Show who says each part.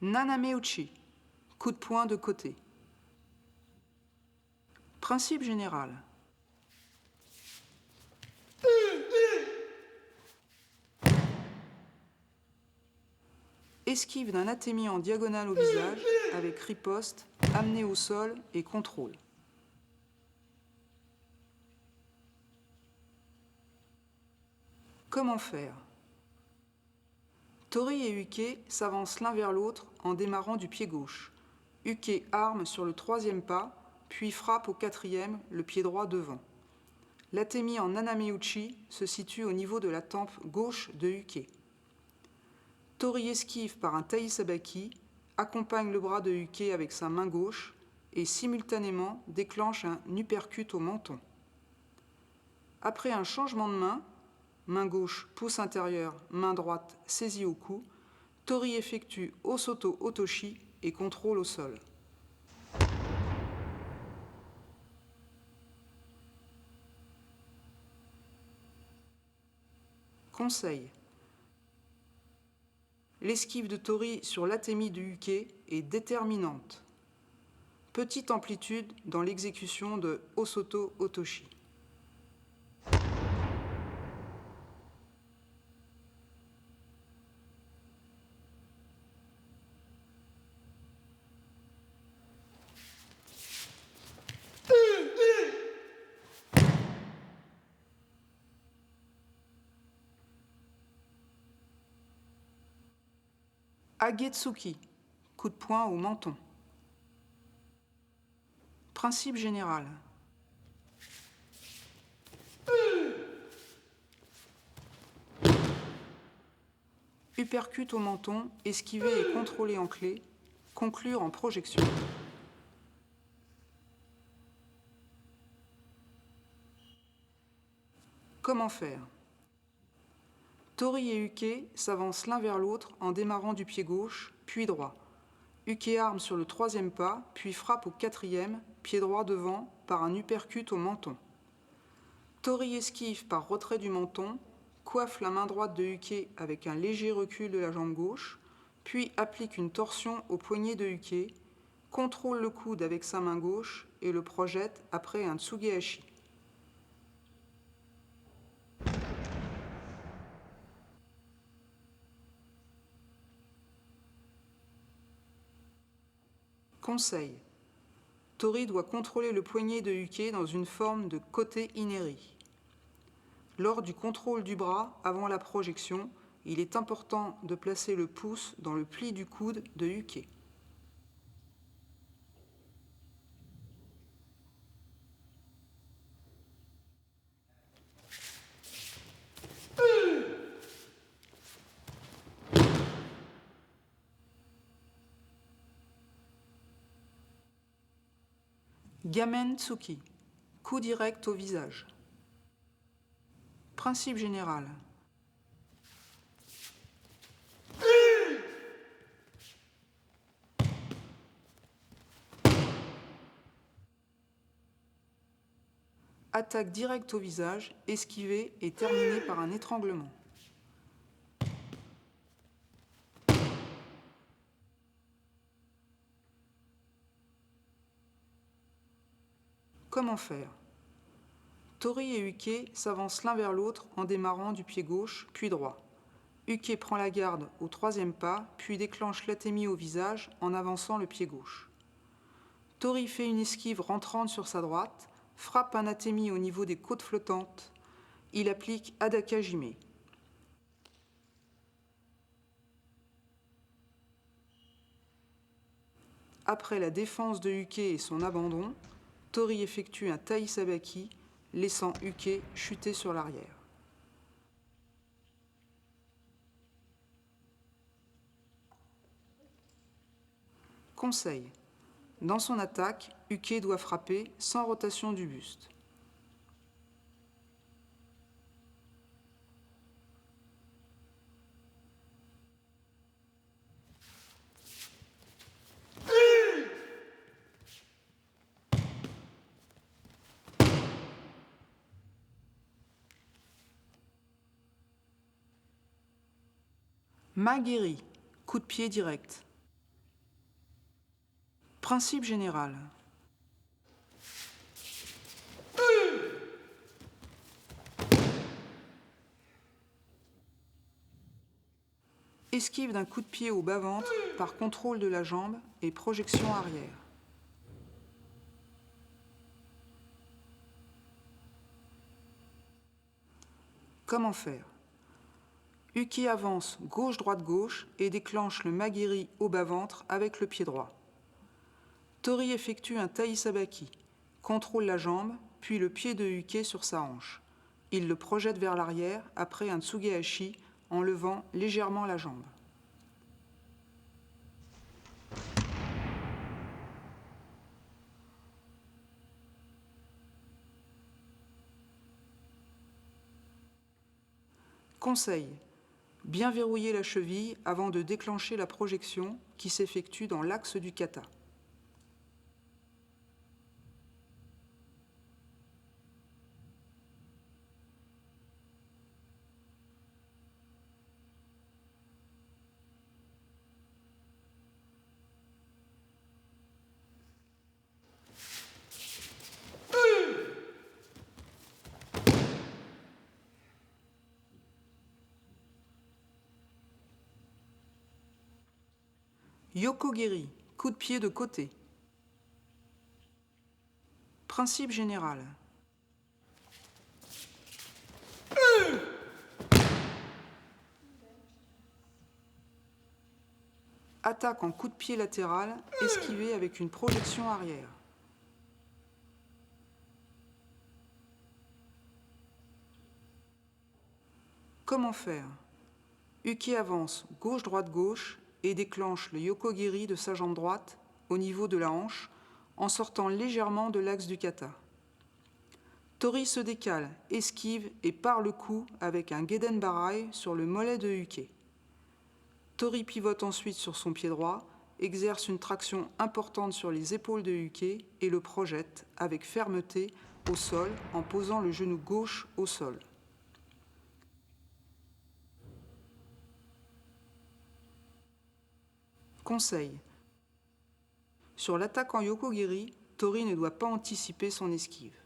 Speaker 1: Naname-uchi, coup de poing de côté. Principe général. Esquive d'un atemi en diagonale au visage avec riposte, amené au sol et contrôle. Comment faire? Tori et Uke s'avancent l'un vers l'autre en démarrant du pied gauche. Uke arme sur le troisième pas, puis frappe au quatrième, le pied droit devant. L'atemi en Naname-uchi se situe au niveau de la tempe gauche de Uke. Tori esquive par un taisabaki, accompagne le bras de Uke avec sa main gauche et simultanément déclenche un uppercut au menton. Après un changement de main gauche pouce intérieur, main droite saisie au cou, Tori effectue Osoto Otoshi et contrôle au sol. Conseil. L'esquive de Tori sur l'atemi de Uke est déterminante. Petite amplitude dans l'exécution de Osoto Otoshi. Agetsuki, coup de poing au menton. Principe général. Uppercut au menton, esquiver et contrôler en clé, conclure en projection. Comment faire? Tori et Uke s'avancent l'un vers l'autre en démarrant du pied gauche, puis droit. Uke arme sur le troisième pas, puis frappe au quatrième, pied droit devant, par un uppercut au menton. Tori esquive par retrait du menton, coiffe la main droite de Uke avec un léger recul de la jambe gauche, puis applique une torsion au poignet de Uke, contrôle le coude avec sa main gauche et le projette après un tsugehashi. Conseil. Tori doit contrôler le poignet de Uke dans une forme de côté ineri. Lors du contrôle du bras avant la projection, il est important de placer le pouce dans le pli du coude de Uke. Gamen Tsuki, coup direct au visage. Principe général. Attaque directe au visage, esquivée et terminée par un étranglement. Comment faire? Tori et Uke s'avancent l'un vers l'autre en démarrant du pied gauche, puis droit. Uke prend la garde au troisième pas, puis déclenche l'atemi au visage en avançant le pied gauche. Tori fait une esquive rentrante sur sa droite, frappe un atemi au niveau des côtes flottantes. Il applique Adakajime. Après la défense de Uke et son abandon, Tori effectue un taisabaki, laissant Uke chuter sur l'arrière. Conseil. Dans son attaque, Uke doit frapper sans rotation du buste. Magiri, coup de pied direct. Principe général. Esquive d'un coup de pied au bas-ventre par contrôle de la jambe et projection arrière. Comment faire? Uke avance gauche-droite-gauche et déclenche le magiri au bas-ventre avec le pied droit. Tori effectue un taisabaki, contrôle la jambe, puis le pied de Uke sur sa hanche. Il le projette vers l'arrière après un tsugehashi en levant légèrement la jambe. Conseil. Bien verrouiller la cheville avant de déclencher la projection qui s'effectue dans l'axe du kata. Yokogiri, coup de pied de côté. Principe général. Attaque en coup de pied latéral, esquivé avec une projection arrière. Comment faire? Uke avance gauche-droite-gauche et déclenche le yokogiri de sa jambe droite au niveau de la hanche en sortant légèrement de l'axe du kata. Tori se décale, esquive et part le coup avec un Geden Barai sur le mollet de Uke. Tori pivote ensuite sur son pied droit, exerce une traction importante sur les épaules de Uke et le projette avec fermeté au sol en posant le genou gauche au sol. Conseil. Sur l'attaque en yokogiri, Tori ne doit pas anticiper son esquive.